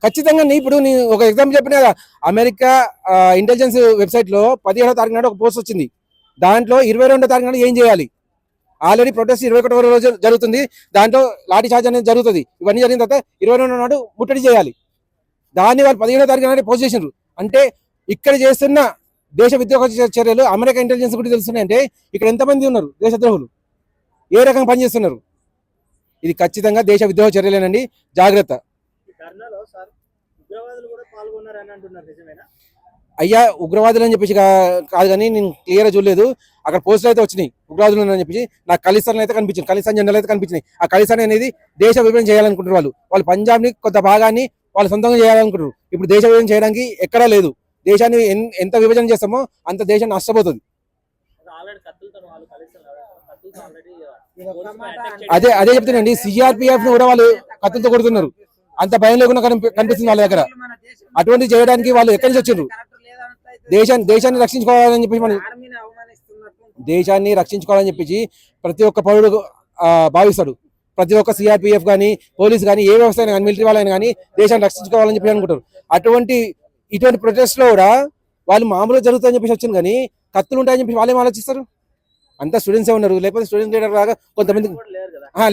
ఖచ్చితంగా ఇప్పుడు నేను ఒక ఎగ్జాంపుల్ చెప్పిన కదా, అమెరికా ఇంటెలిజెన్స్ వెబ్సైట్ లో 17వ తారీఖు నాడు ఒక పోస్ట్ వచ్చింది. దాంట్లో 22వ తారీఖు నాడు ఏం చేయాలి, ఆల్రెడీ ప్రొటెస్ట్ 21వ రోజు జరుగుతుంది, దాంట్లో లాఠీ చార్జ్ అనేది జరుగుతుంది. ఇవన్నీ జరిగిన తర్వాత 22వ నాడు ముట్టడి చేయాలి. దాన్ని వాళ్ళు 15వ తారీఖు నాడు పోస్ట్ చేసినారు. అంటే ఇక్కడ చేస్తున్న దేశ విద్రోహ చర్యలు అమెరికా ఇంటెలిజెన్స్ గురించి తెలుస్తున్నాయంటే ఇక్కడ ఎంతమంది ఉన్నారు దేశద్రోహులు, ఏ రకంగా పనిచేస్తున్నారు. ఇది ఖచ్చితంగా దేశ విద్రోహ చర్యలేనండి, జాగ్రత్త. అయ్యా ఉగ్రవాదులు అని చెప్పేసి కాదు, కానీ నేను క్లియర్గా చూడలేదు. అక్కడ పోస్టులు అయితే వచ్చినాయి ఉగ్రవాదులు అని చెప్పేసి. నాకు ఖలిస్తాన్ అయితే కనిపించింది, ఖలిస్తాన్ జెండాలు అయితే కనిపించినాయి. ఆ ఖలిస్తాన్ అనేది దేశ విభజన చేయాలనుకుంటారు వాళ్ళు పంజాబ్ని కొంత భాగాన్ని వాళ్ళు సొంతంగా చేయాలనుకుంటారు. ఇప్పుడు దేశ విభజన చేయడానికి ఎక్కడా లేదు. దేశాన్ని ఎంత విభజన చేస్తామో అంత దేశాన్ని నష్టపోతుంది. అదే అదే చెప్తున్నాండి, సిఆర్పిఎఫ్ ను కూడా వాళ్ళు కత్తులతో కొడుతున్నారు. అంత భయం లేకుండా కనిపిస్తుంది వాళ్ళ దగ్గర. అటువంటి చేయడానికి వాళ్ళు ఎక్కడి నుంచి వచ్చారు? దేశాన్ని రక్షించుకోవాలని చెప్పేసి మనం దేశాన్ని రక్షించుకోవాలని చెప్పేసి ప్రతి ఒక్క పౌరుడు భావిస్తాడు. ప్రతి ఒక్క సిఆర్పిఎఫ్ కానీ పోలీస్ కానీ ఏ వ్యవస్థ అయినా కానీ మిలిటరీ వాళ్ళైనా కానీ దేశాన్ని రక్షించుకోవాలని చెప్పి అనుకుంటారు. ఇటువంటి ప్రొటెస్ట్ లో కూడా వాళ్ళు మామూలుగా జరుగుతాయని చెప్పేసి వచ్చింది, కానీ కత్తులు ఉంటాయని చెప్పి వాళ్ళేం ఆలోచిస్తారు? అంతా స్టూడెంట్సే ఉన్నారు, లేకపోతే స్టూడెంట్ లీడర్ లాగా కొంతమంది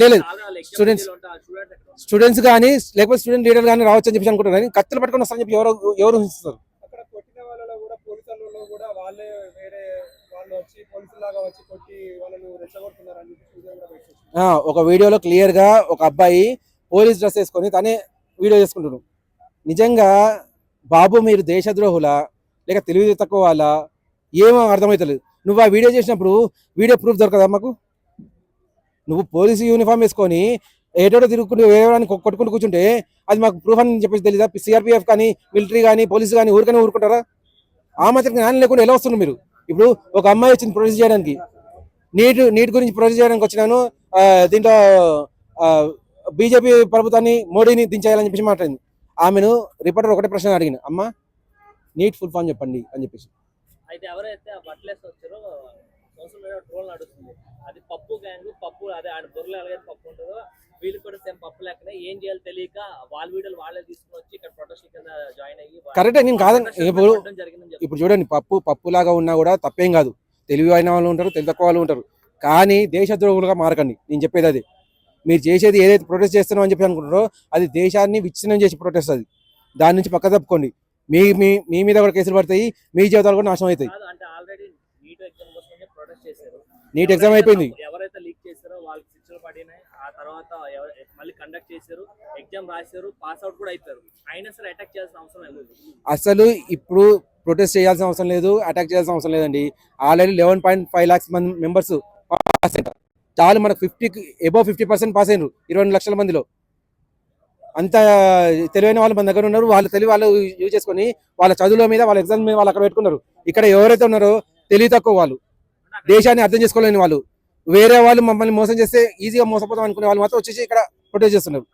లేదు స్టూడెంట్స్ కానీ లేకపోతే స్టూడెంట్ లీడర్ కానీ రావచ్చు అని చెప్పి అనుకుంటారు, కానీ కత్తులు పట్టుకొని వస్తారని చెప్పి ఎవరు ఊహిస్తారు? ఒక వీడియోలో క్లియర్ గా ఒక అబ్బాయి పోలీస్ డ్రెస్ వేసుకొని తనే వీడియో చేసుకుంటున్నాడు. నిజంగా బాబు మీరు దేశద్రోహులా లేక తెలివి తక్కువ వాళ్ళ ఏమో అర్థమవుతలేదు. నువ్వు ఆ వీడియో చేసినప్పుడు వీడియో ప్రూఫ్ దొరకదా మాకు? నువ్వు పోలీసు యూనిఫామ్ వేసుకొని ఏటోటో తిరుగుకుంటూ వేయడానికి కొట్టుకుంటూ కూర్చుంటే అది మాకు ప్రూఫ్ అని చెప్పేసి తెలీదా? సిఆర్పిఎఫ్ కానీ మిలిటరీ కానీ పోలీసు కానీ ఊరుకుంటారా? ఆ మాత్రం జ్ఞానం లేకుండా ఎలా వస్తున్నారు మీరు? ఇప్పుడు ఒక అమ్మాయి వచ్చింది ప్రొడ్యూస్ చేయడానికి, నీట్ గురించి ప్రొడ్యూస్ చేయడానికి వచ్చినాను, దీంట్లో బీజేపీ ప్రభుత్వాన్ని మోడీని దించేయాలని చెప్పేసి మాట్లాడింది. ఆమెను రిపోర్టర్ ఒకటే ప్రశ్న అడిగిన, అమ్మ నీట్ ఫుల్ ఫామ్ చెప్పండి అని చెప్పేసి. అయితే ఎవరైతే బట్టలేసి వచ్చారో సోషల్ మీడియా ట్రోల్ నడుస్తుంది, అది పప్పు గ్యాంగ్, పప్పు అదే ఆయన బుర్రలో ఎలాగైతే పప్పు ఉంటుందో వీళ్ళు కూడా సేమ్ పప్పు లేకనే ఏం చేయాలో తెలియక వాళ్ళ వీడియోలు వాళ్ళే తీసుకుని వచ్చి ఇక్కడ ప్రొటెస్ట్ కింద జాయిన్ అయ్యి కరెక్టే. నేను కాదని ఇప్పుడు చూడండి, పప్పు లాగా ఉన్నా కూడా తప్పేం కాదు. తెలివి అయిన వాళ్ళు ఉంటారు, తెలివి తక్కువ వాళ్ళు ఉంటారు, కానీ దేశద్రోహులుగా మారకండి. నేను చెప్పేది అది. మీరు చేసేది ఏదైతే ప్రొటెస్ట్ చేస్తున్నాం అని చెప్పి అనుకుంటారో అది దేశాన్ని విచ్ఛిన్నం చేసి ప్రొటెస్ట్. అది దాని నుంచి పక్క తప్పుకోండి. మీ మీద కూడా కేసులు పడతాయి, మీ జీవితాలు కూడా నాశనం అవుతాయి. నీట్ ఎగ్జామ్ అయిపోయింది, ఎవరైతే లీక్ చేశారో వాళ్ళకి శిక్షలు పడినాయి. ఆ తర్వాత మళ్ళీ కండక్ట్ చేశారు, ఎగ్జామ్ రాశారు, పాస్ అవుట్ కూడా అయిపోయారు. అయినా సరే అటాక్ చేయాల్సిన అవసరం లేదు. అసలు ఇప్పుడు ప్రొటెస్ట్ చేయాల్సిన అవసరం లేదు, అటాక్ చేయాల్సిన అవసరం లేదండి. ఆల్రెడీ 11.5 lakhs మెంబర్స్ పాస్ అయ్యారు. చాలు మనకు అబౌవ్ 50% పాస్ అయినారు 22 లక్షల మందిలో. అంత తెలివైన వాళ్ళు మన దగ్గర ఉన్నారు. వాళ్ళ తెలివి వాళ్ళు యూజ్ చేసుకొని వాళ్ళ చదువుల మీద వాళ్ళ ఎగ్జామ్ మీద వాళ్ళు అక్కడ పెట్టుకున్నారు. ఇక్కడ ఎవరైతే ఉన్నారో తెలివి తక్కువ వాళ్ళు, దేశాన్ని అర్థం చేసుకోలేని వాళ్ళు, వేరే వాళ్ళు మమ్మల్ని మోసం చేస్తే ఈజీగా మోసపోతాం అనుకునే వాళ్ళు మాత్రం వచ్చేసి ఇక్కడ ప్రొటెస్ట్ చేస్తున్నారు.